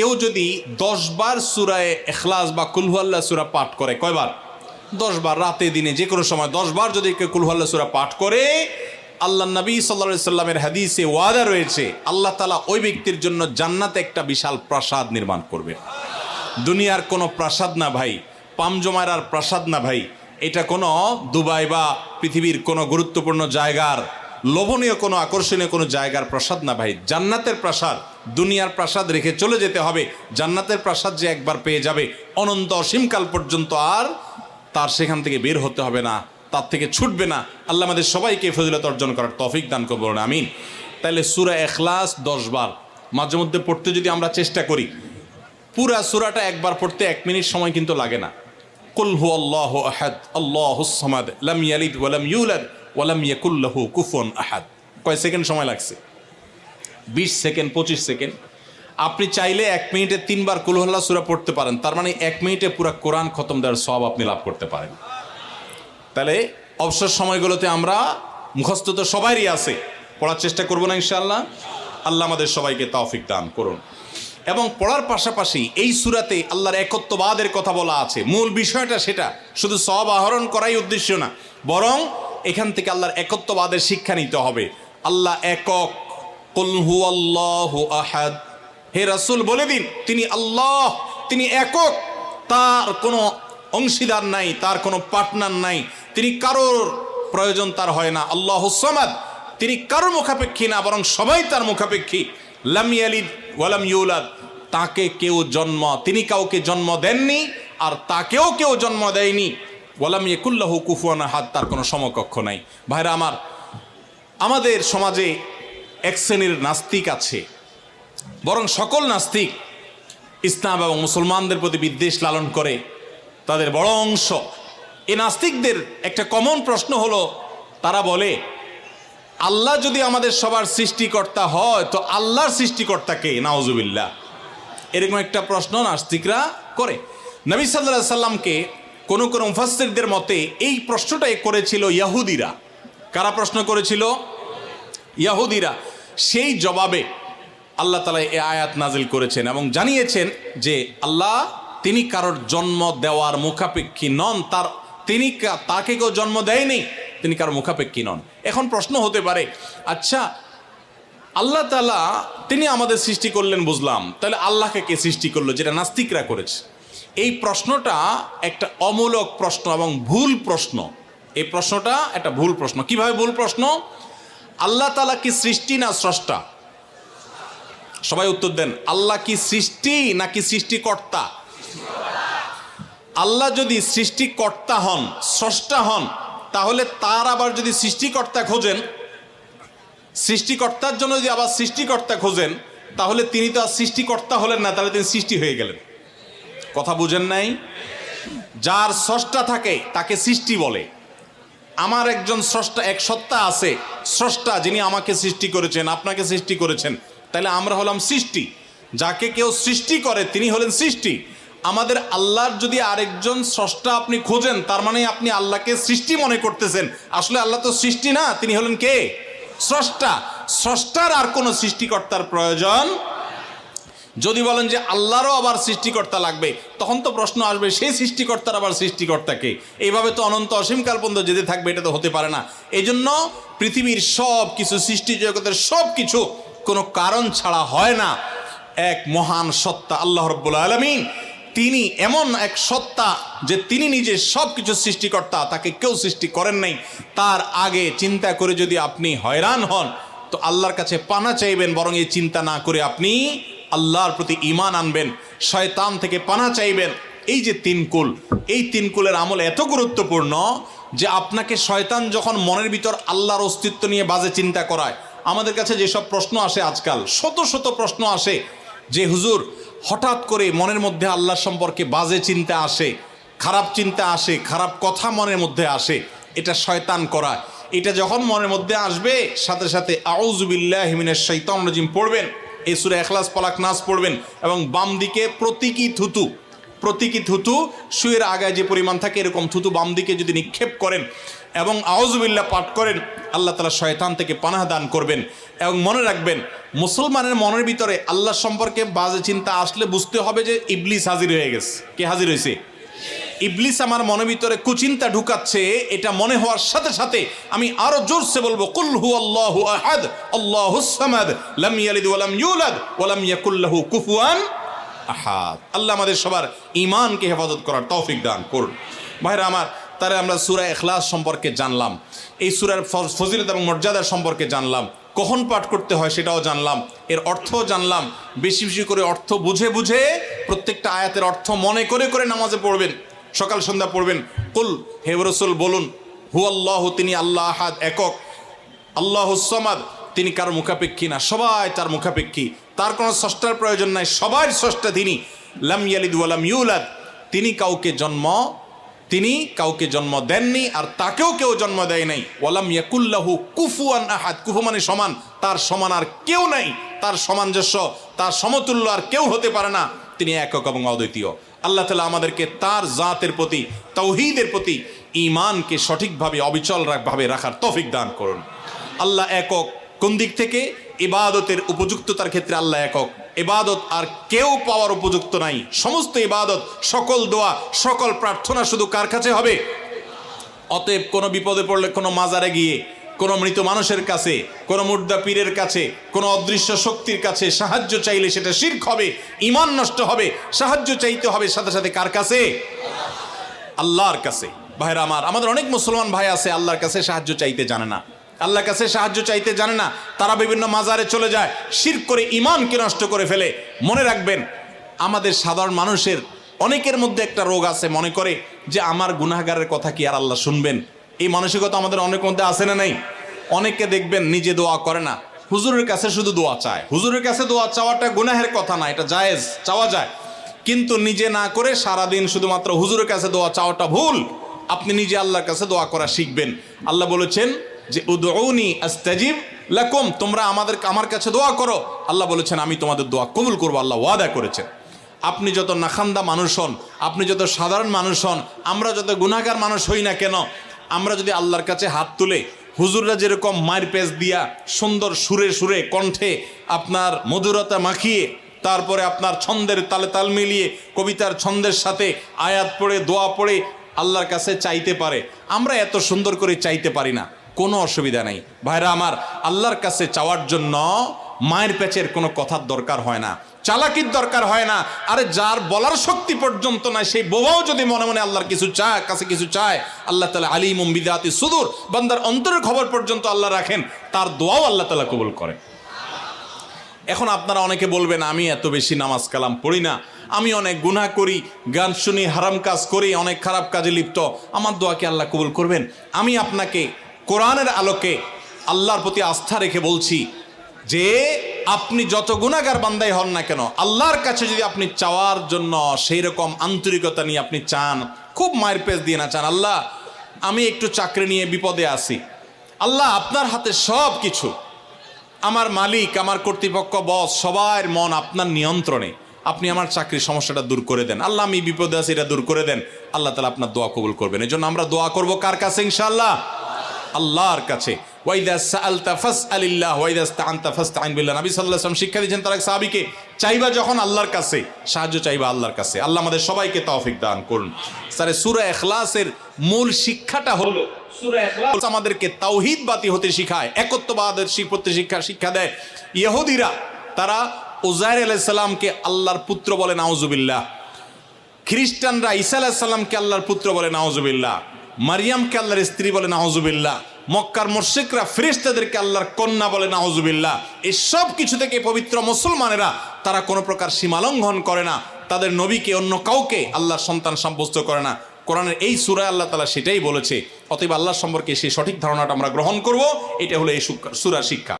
কেউ যদি 10 বার সূরায়ে ইখলাস বা কুল হুয়াল্লাহ সূরা পাঠ করে, কয়বার? 10 বার, রাতে দিনে যে কোনো সময় 10 বার যদি কেউ কুল হুয়াল্লাহ সূরা পাঠ করে, আল্লাহ নবী সাল্লাল্লাহু আলাইহি সাল্লামের হাদিসে ওয়াদা রয়েছে আল্লাহ তাআলা ওই ব্যক্তির জন্য জান্নাতে একটা বিশাল প্রাসাদ নির্মাণ করবে। দুনিয়ার কোনো প্রাসাদ না ভাই, পামজমারার প্রাসাদ না ভাই, এটা কোনো দুবাই বা পৃথিবীর কোনো গুরুত্বপূর্ণ জায়গার লোভনীয় কোনো আকর্ষণীয় কোনো জায়গার প্রাসাদ না ভাই, জান্নাতের প্রাসাদ। দুনিয়ার প্রাসাদ রেখে চলে যেতে হবে, জান্নাতের প্রাসাদ যে একবার পেয়ে যাবে অনন্ত অসীমকাল পর্যন্ত আর তার সেখান থেকে বের হতে হবে না, তার থেকে ছুটবে না। আল্লাহ আমাদের সবাইকে ফজিলত অর্জন করার তৌফিক দান করুন, বলুন আমিন। তাহলে সূরা ইখলাস 10 বার মাঝে মধ্যে পড়তে যদি আমরা চেষ্টা করি, পুরা সূরাটা একবার পড়তে 1 মিনিট সময় কিন্তু লাগে না। কুল হুয়াল্লাহু আহাদ আল্লাহুস সামাদ লাম ইয়ালিদ ওয়া লাম ইউলাদ ওয়া লাম ইয়াকুল লাহু কুফুয়ান আহাদ। কয় সেকেন্ড সময় লাগছে? 20 সেকেন্ড, 25 সেকেন্ড। আপনি চাইলে 1 মিনিটে 3 বার কুল হুয়াল্লাহ সূরা পড়তে পারেন, তার মানে 1 মিনিটে পুরো কোরআন খতম দেওয়ার সওয়াব আপনি লাভ করতে পারেন। তাহলে অবসর সময়গুলোতে আমরা মুখস্থ তো সবারই আছে, পড়ার চেষ্টা করব না ইনশাআল্লাহ। আল্লাহ আমাদের সবাইকে তৌফিক দান করুন। এবং পড়ার পাশাপাশি এই সূরাতে আল্লাহর একত্ববাদের কথা বলা আছে, মূল বিষয়টা সেটা, শুধু সওয়াব আহরণ করাই উদ্দেশ্য না, বরং এখান থেকে আল্লাহর একত্ববাদের শিক্ষা নিতে হবে। আল্লাহ একক, কুল হুয়াল্লাহু আহাদ, হে রাসূল বলে দিন তিনি আল্লাহ, তিনি একক, তার কোনো অংশীদার নাই, তার কোনো পার্টনার নাই, তিনি কারোর প্রয়োজন তার হয় না। আল্লাহুস সামাদ, তিনি কারোর মুখাপেক্ষী না, বরং সবাই তার মুখাপেক্ষী। লাম ইয়ালিদ ওয়া লাম ইউলাদ, তাকে কেউ জন্ম, তিনি কাউকে জন্ম দেননি আর তাকেও কেউ জন্ম দেয়নি। ওয়া লাম ইয়াকুল লাহু কুফুয়ান আহাদ, তার কোনো সমকক্ষ নাই। ভাইরা আমার, আমাদের সমাজে এক শ্রেণীর নাস্তিক আছে, বরং সকল নাস্তিক ইসলাম এবং মুসলমানদের প্রতি বিদ্বেষ লালন করে, তাদের বড় অংশ। এই নাস্তিকদের একটা কমন প্রশ্ন হলো, তারা বলে আল্লাহ যদি আমাদের সবার সৃষ্টিকর্তা হয় তো আল্লাহর সৃষ্টিকর্তা কে? নাউজুবিল্লাহ। এরকম একটা প্রশ্ন নাস্তিকরা করে। নবী সাল্লাল্লাহু আলাইহি সাল্লামকে কোন কোন মুফাসসিরদের মতে এই প্রশ্নটাই করেছিল ইহুদিরা। কারা প্রশ্ন করেছিল? ইহুদিরা। সেই জবাবে আল্লাহ তাআলা এই আয়াত নাজিল করেছেন এবং জানিয়েছেন যে আল্লাহ তিনি কারোর জন্ম দেওয়ার মুখাপেক্ষী নন, তাকে কেউ জন্ম দেয়নি, তিনি কারোর মুখাপেক্ষী নন। এখন প্রশ্ন হতে পারে, আচ্ছা আল্লাহ তাআলা তিনি আমাদের সৃষ্টি করলেন বুঝলাম, তাহলে আল্লাহকে কে সৃষ্টি করলো, যেটা নাস্তিকরা করেছে। এই প্রশ্নটা একটা অমূলক প্রশ্ন এবং ভুল প্রশ্ন। এই প্রশ্নটা একটা ভুল প্রশ্ন। কিভাবে ভুল প্রশ্ন? আল্লাহ তাআলা কি সৃষ্টি না স্রষ্টা? সবাই উত্তর দেন। আল্লাহ কি সৃষ্টি নাকি সৃষ্টিকর্তা? আল্লাহ যদি সৃষ্টিকর্তা হন, স্রষ্টা হন, তাহলে তার আবার যদি সৃষ্টিকর্তা খোঁজেন, সৃষ্টিকর্তার জন্য যদি আবার সৃষ্টিকর্তা খোঁজেন, তাহলে তিনি তো আর সৃষ্টিকর্তা হলেন না, তাহলে তিনি সৃষ্টি হয়ে গেলেন। কথা বুঝেন নাই? যার স্রষ্টা থাকে তাকে সৃষ্টি বলে। আমার একজন স্রষ্টা, এক সত্তা আছে, স্রষ্টা, যিনি আমাকে সৃষ্টি করেছেন, আপনাকে সৃষ্টি করেছেন, তাহলে আমরা হলাম সৃষ্টি। যাকে কেউ সৃষ্টি করে তিনি হলেন সৃষ্টি। আমাদের আল্লাহর যদি আরেকজন স্রষ্টা আপনি খোঁজেন, তার মানে আপনি আল্লাহকে সৃষ্টি মনে করতেছেন। আসলে আল্লাহ তো সৃষ্টি না, তিনি হলেন কে? স্রষ্টা। স্রষ্টার আর কোনো সৃষ্টিকর্তার প্রয়োজন। যদি বলেন যে আল্লাহরও আবার সৃষ্টিকর্তা লাগবে, তখন তো প্রশ্ন আসবে সেই সৃষ্টিকর্তার আবার সৃষ্টিকর্তাকে। এইভাবে তো অনন্ত অসীমকাল পর্যন্ত যেতে থাকবে, এটা তো হতে পারে না। এই জন্য পৃথিবীর সব কিছু, সৃষ্টি জগতের সব কিছু কোনো কারণ ছাড়া হয় না। এক মহান সত্তা আল্লাহ রাব্বুল আলামিন, তিনি এমন এক সত্তা যে তিনি নিজে সব কিছু সৃষ্টিকর্তা, তাকে কেউ সৃষ্টি করেন নাই। তার আগে চিন্তা করে যদি আপনি হয়রান হন তো আল্লাহর কাছে পানা চাইবেন, বরং এই চিন্তা না করে আপনি আল্লাহর প্রতি ঈমান আনবেন, শয়তান থেকে পানা চাইবেন। এই যে 3 কুল, এই 3 কুলের আমল এত গুরুত্বপূর্ণ যে আপনাকে শয়তান যখন মনের ভিতর আল্লাহর অস্তিত্ব নিয়ে বাজে চিন্তা করায়, আমাদের কাছে যেসব প্রশ্ন আসে আজকাল, শত শত প্রশ্ন আসে যে হুজুর হঠাৎ করে মনের মধ্যে আল্লাহ সম্পর্কে বাজে চিন্তা আসে, খারাপ চিন্তা আসে, খারাপ কথা মনের মধ্যে আসে, এটা শয়তান করায়। এটা যখন মনের মধ্যে আসবে, সাথে সাথে আউযু বিল্লাহি মিনাশ শাইতানির রাজিম পড়বেন, এই সূরা ইখলাস, ফালাক, নাস পড়বেন এবং বাম দিকে প্রতীকী থুতু, প্রতীকী থুতু শুয়ের আগায় যে পরিমাণ থাকে এরকম থুতু বাম দিকে যদি নিক্ষেপ করেন এবং আউযুবিল্লাহ পাঠ করেন, আল্লাহ তাআলা শয়তান থেকে পানাহ দান করবেন। এবং মনে রাখবেন, মুসলমানের মনের ভিতরে আল্লাহ সম্পর্কে বাজে চিন্তা আসলে বুঝতে হবে যে ইবলিস হাজির হয়ে গেছে। কে হাজির হয়েছে? ইবলিস আমার মনের ভিতরে কুচিন্তা ঢুকাচ্ছে। এটা মনে হওয়ার সাথে সাথে আমি আরো জোরসে বলবো, কুল হুয়াল্লাহু আহাদ আল্লাহুস সামাদ লাম ইয়ালিদ ওয়া লাম ইউলাদ ওয়া লাম ইয়াকুল লাহু কুফুয়ান আহাদ। আল্লাহ আমাদের সবার ঈমানকে হেফাজত করার তৌফিক দান করুন। ভাইরা আমার, তারে আমরা সূরা ইখলাস সম্পর্কে জানলাম, এই সূরার ফজিলত এবং মর্যাদা সম্পর্কে জানলাম, কখন পাঠ করতে হয় সেটাও জানলাম, এর অর্থও জানলাম। বেশি বেশি করে অর্থ বুঝে বুঝে প্রত্যেকটা আয়াতের অর্থ মনে করে করে নামাজে পড়বেন, সকাল সন্ধ্যা পড়বেন। কুল, হে রাসূল বলুন, হুয়াল্লাহু, তিনি আল্লাহ আহাদ, একক, আল্লাহুস সামাদ, তিনি কারো মুখাপেক্ষী না, সবাই তার মুখাপেক্ষী, তার কোনো স্রষ্টার প্রয়োজন নাই, সবার স্রষ্টা তিনি। লাম ইয়ালিদ ওয়া লাম ইউলাদ, তিনি কাউকে জন্ম দেননি আর তাকেও কেউ জন্ম দেয় নাই। ওয়ালাম ইয়াকুল লাহু কুফুয়ান আহাদ, কুফু মানে সমান, তার সমান আর কেউ নাই, তার সামঞ্জস্য, তার সমতুল্য আর কেউ হতে পারে না। তিনি একক এবং অদ্বিতীয়। আল্লাহ তাআলা আমাদেরকে তার জাতের প্রতি, তাওহীদের প্রতি ঈমানকে সঠিকভাবে অবিচলভাবে রাখার তৌফিক দান করুন। আল্লাহ একক কোন দিক থেকে? ইবাদতের উপযুক্ততার ক্ষেত্রে আল্লাহ একক। ইবাদত আর কেউ পাওয়ার উপযুক্ত নাই। সমস্ত ইবাদত, সকল দোয়া, সকল প্রার্থনা শুধু কার কাছে হবে? অতএব কোনো বিপদে পড়লে কোনো মাজারে গিয়ে, কোনো মৃত মানুষের কাছে, কোনো মুর্দা পীরের কাছে, কোনো অদৃশ্য শক্তির কাছে সাহায্য চাইলে সেটা শিরক হবে, ঈমান নষ্ট হবে। সাহায্য চাইতে হবে সাথে সাথে কার কাছে? আল্লাহর কাছে। ভাইরা আমার, আমাদের অনেক মুসলমান ভাই আছে আল্লাহর কাছে সাহায্য চাইতে জানে না, আল্লাহর কাছে সাহায্য চাইতে জানে না, তারা বিভিন্ন মাজারে চলে যায়, শিরক করে ঈমানকে নষ্ট করে ফেলে। মনে রাখবেন, আমাদের সাধারণ মানুষের অনেকের মধ্যে একটা রোগ আছে, মনে করে যে আমার গুনাহগারের কথা কি আর আল্লাহ শুনবেন? এই মানসিকতা আমাদের অনেক মধ্যে আছে না নাই? অনেকে দেখবেন নিজে দোয়া করে না, হুজুরের কাছে শুধু দোয়া চায়। হুজুরের কাছে দোয়া চাওয়াটা গুনাহের কথা না, এটা জায়েজ, চাওয়া যায়, কিন্তু নিজে না করে সারাদিন শুধুমাত্র হুজুরের কাছে দোয়া চাওয়াটা ভুল। আপনি নিজে আল্লাহর কাছে দোয়া করা শিখবেন। আল্লাহ বলেছেন যে উদউনি আস্তাজিব লাকুম, তোমরা আমার কাছে দোয়া করো। আল্লাহ বলেছেন আমি তোমাদের দোয়া কবুল করবো, আল্লাহ ওয়াদা করেছেন। আপনি যত নাখান্দা মানুষ হন, আপনি যত সাধারণ মানুষ হন, আমরা যত গুনাহগার মানুষ হই না কেন, আমরা যদি আল্লাহর কাছে হাত তুলে, হুজুররা যেরকম মায়ের পেজ দিয়া সুন্দর সুরে সুরে কণ্ঠে আপনার মধুরতা মাখিয়ে, তারপরে আপনার ছন্দের তালে তাল মিলিয়ে কবিতার ছন্দের সাথে আয়াত পড়ে দোয়া পড়ে আল্লাহর কাছে চাইতে পারে, আমরা এত সুন্দর করে চাইতে পারি না, কোনো অসুবিধা নেই। ভাইরা আমার, আল্লাহর কাছে চাওয়ার জন্য মায়ের পেচের কোনো কথার দরকার হয় না, চালাকির দরকার হয় না। আরে যার বলার শক্তি পর্যন্ত নাই, সেই বোবাও যদি মনে মনে আল্লাহর কাছে কিছু চায়, আল্লাহ তাআলা আলিমুম বিযাতি সুদূর, বান্দার অন্তরের খবর পর্যন্ত আল্লাহ রাখেন, তার দোয়াও আল্লাহ তাআলা কবুল করেন। এখন আপনারা অনেকে বলবেন, আমি এত বেশি নামাজ কালাম পড়ি না, আমি অনেক গুনাহ করি, গান শুনি, হারাম কাজ করি, অনেক খারাপ কাজে লিপ্ত, আমার দোয়াকে আল্লাহ কবুল করবেন? আমি আপনাকে কোরআনের আলোকে আল্লাহর প্রতি আস্থা রেখে বলছি যে আপনি যত গুনাহগার বান্দাই হন না কেন, আল্লাহর কাছে যদি আপনি চাওয়ার জন্য সেই রকম আন্তরিকতা নিয়ে আপনি চান, খুব মায়ের পেজ দিয়ে না চান, আল্লাহ আমি একটু চাকরি নিয়ে বিপদে আছি, আল্লাহ আপনার হাতে সব কিছু, আমার মালিক, আমার কর্তৃপক্ষ, বস, সবার মন আপনার নিয়ন্ত্রণে, আপনি আমার চাকরির সমস্যাটা দূর করে দেন, আল্লাহ আমি বিপদে আছি, এটা দূর করে দেন, আল্লাহ তাআলা আপনার দোয়া কবুল করবেন। এই জন্য আমরা দোয়া করব কার কাছে? ইনশাআল্লাহ আল্লাহর কাছে। ওয়াইদা সাআলতা ফাসআলিল্লাহ ওয়াইদা ইসতাআনতা ফাসতাইন বিল্লাহ। নবী সাল্লাল্লাহু আলাইহি ওয়াসাল্লাম শিক্ষা দিয়েছেন তার এক সাহাবীকে, চাইবা যখন আল্লাহর কাছে, সাহায্য চাইবা আল্লাহর কাছে। আল্লাহ আমাদের সবাইকে তৌফিক দান করুন। স্যার, সূরা ইখলাসের মূল শিক্ষাটা হলো, সূরা ইখলাস আমাদেরকে তাওহীদবাদী হতে শিখায়, একত্ববাদের শিক্ষা দেয়। ইহুদিরা তারা উযাইর আলাইহিস সালামকে আল্লাহর পুত্র বলে, নাউজুবিল্লাহ। খ্রিস্টানরা ঈসা আলাইহিস সালামকে আল্লাহর পুত্র বলে, নাউজুবিল্লাহ। মারিয়ামকে আল্লাহর স্ত্রী বলে, নাউজুবিল্লাহ। মক্কার মুশরিকরা ফেরেশতাদেরকে আল্লাহর কন্যা বলে, নাউজুবিল্লাহ। এই সব কিছু থেকে পবিত্র মুসলমানেরা তারা কোনো প্রকার সীমালঙ্ঘন করে না, তাদের নবীকে অন্য কাউকে আল্লাহর সন্তান সাব্যস্ত করে না। কোরআনের এই সূরায় আল্লাহ তাআলা সেটাই বলেছে। অতএব আল্লাহ সম্পর্কে সেই সঠিক ধারণাটা আমরা গ্রহণ করব, এটা হলো এই সূরার শিক্ষা।